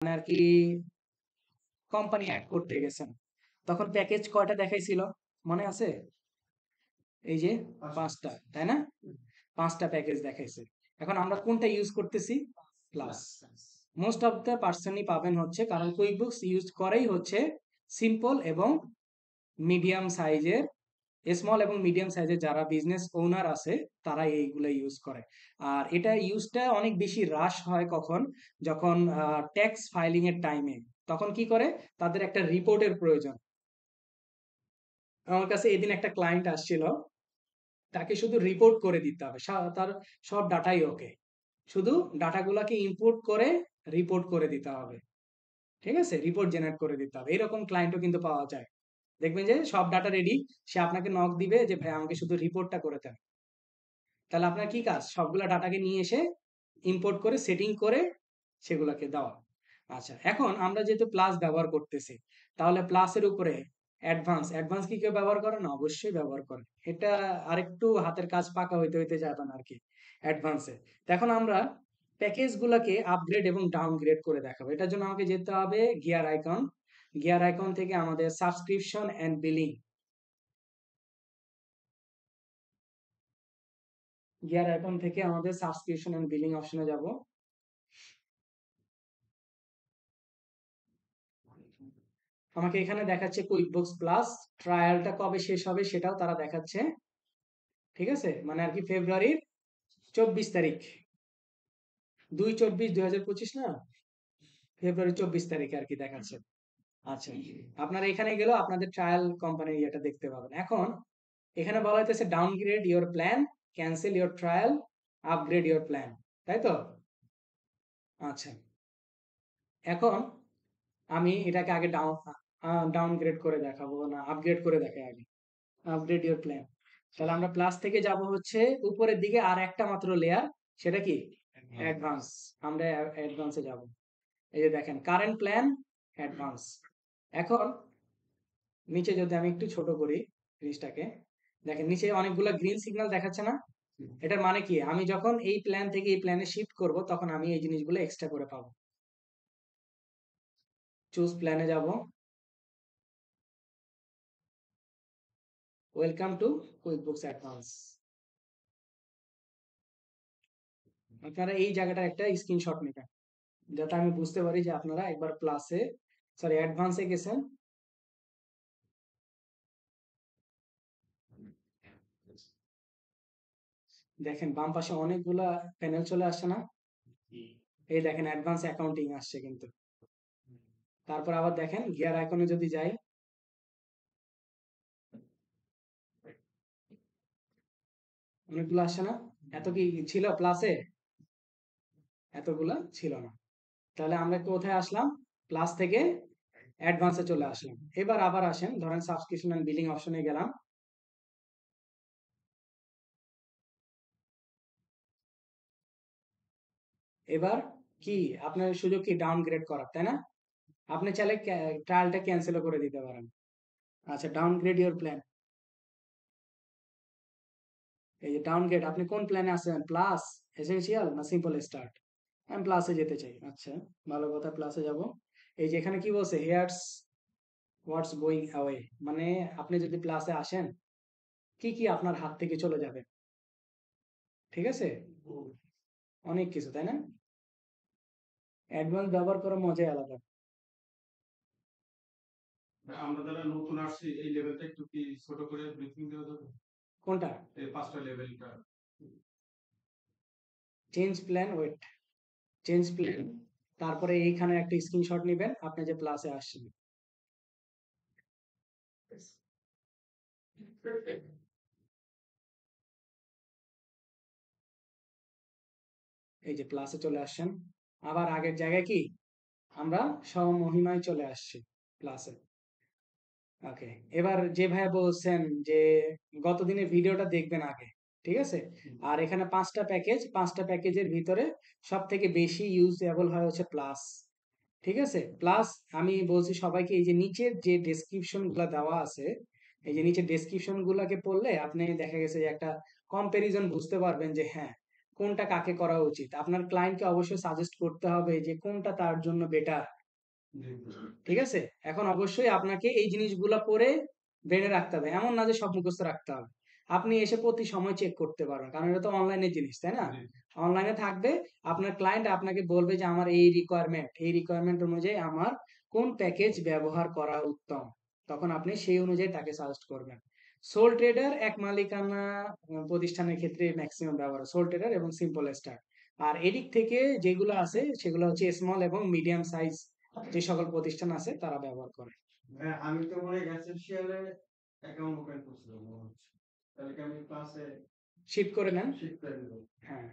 মানে আর কি company add করতে গেছেন, তখন প্যাকেজ কয়টা দেখাইছিল মনে আছে? এই যে 5টা, তাই না? 5টা প্যাকেজ দেখাইছে। এখন আমরা কোনটা ইউজ করতেছি? প্লাস। মোস্ট অফ দ্য পার্সনই পাবেন হচ্ছে, কারণ কুইকবুকস ইউজ করেই হচ্ছে সিম্পল এবং মিডিয়াম সাইজের, স্মল এবং মিডিয়াম সাইজের যারা বিজনেস ওনার আছে তারা এইগুলো ইউজ করে। আর এটা ইউজটা অনেক বেশি রাশ হয় কখন? যখন ট্যাক্স ফাইলিং এর টাইমে। তখন কি করে? তাদের একটা রিপোর্টের প্রয়োজন। আমার কাছে এদিন একটা ক্লায়েন্ট আসছিল, তাকে শুধু রিপোর্ট করে দিতে হবে, তার সব ডাটাই ওকে, শুধু ডাটাগুলোকে ইম্পোর্ট করে রিপোর্ট করে দিতে হবে। ঠিক আছে, রিপোর্ট জেনারেট করে দিতে হবে। এরকম ক্লায়েন্টও কিন্তু পাওয়া যায়। দেখবেন যে সব ডাটা রেডি, সে আপনাকে নক দিবে যে ভাই আমাকে শুধু রিপোর্টটা করে দেন। তাহলে আপনার কি কাজ? সবগুলা ডাটাকে নিয়ে এসে ইম্পোর্ট করে সেটিং করে সেগুলোকে দেওয়া। আচ্ছা, এখন আমরা যেহেতু প্লাস ব্যবহার করতেছি, তাহলে প্লাসের উপরে অ্যাডভান্স, অ্যাডভান্স কি কেউ ব্যবহার করে না? অবশ্যই ব্যবহার করে। এটা আরেকটু হাতের কাজ পাকা হইতে হইতে যাবে না আর কি অ্যাডভান্সে। তো এখন আমরা প্যাকেজ গুলাকে আপগ্রেড এবং ডাউনগ্রেড করে দেখাবো। এটার জন্য আমাকে যেতে হবে গিয়ার আইকন। গিয়ার আইকন থেকে আমাদের subscription and billing, gear icon থেকে আমাদের সাবস্ক্রিপশন এন্ড বিলিং অপশনে যাব। আমাকে এখানে দেখাচ্ছে কুইকবুকস প্লাস, ট্রায়ালটা কবে শেষ হবে সেটাও তারা দেখাচ্ছে। ঠিক আছে, মানে আর কি ফেব্রুয়ারির 24 তারিখ, 2/24/2025 না, ফেব্রুয়ারি 24 তারিখে আর কি দেখাচ্ছে। আচ্ছা, আপনারা এখানে গেলেও আপনাদের ট্রায়াল কোম্পানির ইয়েটা দেখতে পাবেন। এখন এখানে বলা হইতেছে downgrade your plan, cancel your trial, upgrade your plan, তাই তো? আচ্ছা, এখন আমি এটাকে আগে ডাউনগ্রেড করে দেখাবো, না আপগ্রেড করে দেখাই আগে। আপগ্রেড ইওর প্ল্যান, তাহলে আমরা প্লাস থেকে যাব হচ্ছে উপরের দিকে আর একটা মাত্র লেয়ার, সেটা কি? অ্যাডভান্স। আমরা অ্যাডভান্সে যাব। এই যে দেখেন কারেন্ট প্ল্যান, অ্যাডভান্স। এখন নিচে যদি আমি একটু ছোট করি জিনিসটাকে, দেখেন নিচে অনেকগুলো গ্রিন সিগন্যাল দেখাচ্ছে না? এটার মানে কি? আমি যখন এই প্ল্যান থেকে এই প্ল্যানে শিফট করব তখন আমি এই জিনিসগুলো এক্সট্রা করে পাবো। চুজ প্ল্যানে যাব। Welcome to QuickBooks advance. আপনারা এই জায়গাটা একটা স্ক্রিনশট নেবেন, যাতে আমি বুঝতে পারি যে আপনারা একবার প্লাসে, সরি অ্যাডভান্সে গেছেন। দেখেন বাম পাশে অনেকগুলা প্যানেল চলে আসছে না? এই দেখেন অ্যাডভান্স অ্যাকাউন্টিং আসছে কিন্তু। তারপর আবার দেখেন গিয়ার আইকনে যদি যাই, অনেকগুলো আসছে না? এত কি ছিল প্লাসে? এতগুলা ছিল না। তাহলে আমরা কোথায় আসলাম? প্লাস থেকে অ্যাডভান্সে চলে আসলাম। এবার আবার আসেন, ধরেন সাবস্ক্রিপশন এন্ড বিলিং অপশনে গেলাম। এবার কি আপনার সুযোগ কি ডাউনগ্রেড করার, তাই না? আপনি চাইলে ট্রায়ালটা ক্যান্সেলও করে দিতে পারেন। আচ্ছা, ডাউনগ্রেড ইওর প্ল্যান। এই যে ডাউনগ্রেড, আপনি কোন প্ল্যানে আছেন? প্লাস, এসেনশিয়াল না সিম্পল স্টার্ট? আমি প্লাসে যেতে চাই। আচ্ছা, ভালো কথা, প্লাসে যাব। এই যে এখানে কি বলছে? হেয়ার্স হোয়াটস গোয়িং অ্যাওয়ে, মানে আপনি যদি প্লাসে আসেন কি কি আপনার হাত থেকে চলে যাবে। ঠিক আছে, অনেক কিছু, তাই না? অ্যাডভান্স ব্যবহার করার মজাই আলাদা। আমরা যারা নতুন আসছি এই লেভেলটা একটু কি ছোট করে ব্রিফিং দেওয়া যাবে? কোনটা? এই 5টা লেভেলটা। Change plan, wait, change plan. তারপরে এইখানে একটা স্ক্রিনশট নেবেন আপনি যে প্লাসে আসছেন। এই যে প্লাসে চলে আসছেন, আবার আগের জায়গায় কি আমরা স্বমহিমায় চলে আসছি প্লাসে। ওকে, এবার যে ভাই বলছেন যে গত দিনের ভিডিওটা দেখবেন আগে, ঠিক আছে? আর এখানে 5টা প্যাকেজ, 5টা প্যাকেজের ভিতরে সব থেকে বেশি ইউজেবল হয় হচ্ছে প্লাস। ঠিক আছে, প্লাস। আমি বলছি সবাইকে, এই যে নিচের যে ডেসক্রিপশন গুলা দেওয়া আছে, এই যে নিচের ডেসক্রিপশন গুলাকে পড়লে আপনি দেখা গেছে যে একটা কম্পারিজন বুঝতে পারবেন যে হ্যাঁ কোনটা কাকে করা উচিত। আপনার ক্লায়েন্টকে অবশ্যই সাজেস্ট করতে হবে যে কোনটা তার জন্য বেটার। জি, জি। ঠিক আছে? এখন অবশ্যই আপনাকে এই জিনিসগুলা পড়ে ব্রেনে রাখতে হবে। এমন না যে সব মুখস্থ রাখতে হবে। আপনি এসে প্রতি সময় চেক করতে পারবেন। কারণ এটা তো অনলাইনের জিনিস, তাই না? জি। অনলাইনে থাকবে, আপনার ক্লায়েন্ট আপনাকে বলবে যে আমার এই রিকোয়ারমেন্ট অনুযায়ী আমার কোন প্যাকেজ ব্যবহার করা উত্তম। তখন আপনি সেই অনুযায়ী তাকে সাজেস্ট করবেন। সোল ট্রেডার এক মালিকানা প্রতিষ্ঠানের ক্ষেত্রে মেক্সিমাম ব্যবহার হয়। সোল ট্রেডার এবং সিম্পল স্টার। আর এদিক থেকে যেগুলো আছে সেগুলো হচ্ছে স্মল এবং মিডিয়াম সাইজ যে সকল প্রতিষ্ঠান আছে তারা ব্যবহার করে। হ্যাঁ, আমি তো মনে হয় এসেনশিয়ালে অ্যাকাউন্ট ওপেন করছিলাম মনে হচ্ছে। তাহলে কি আমি ক্লাসে শিফট করে নেন। শিফট করে দেব? হ্যাঁ।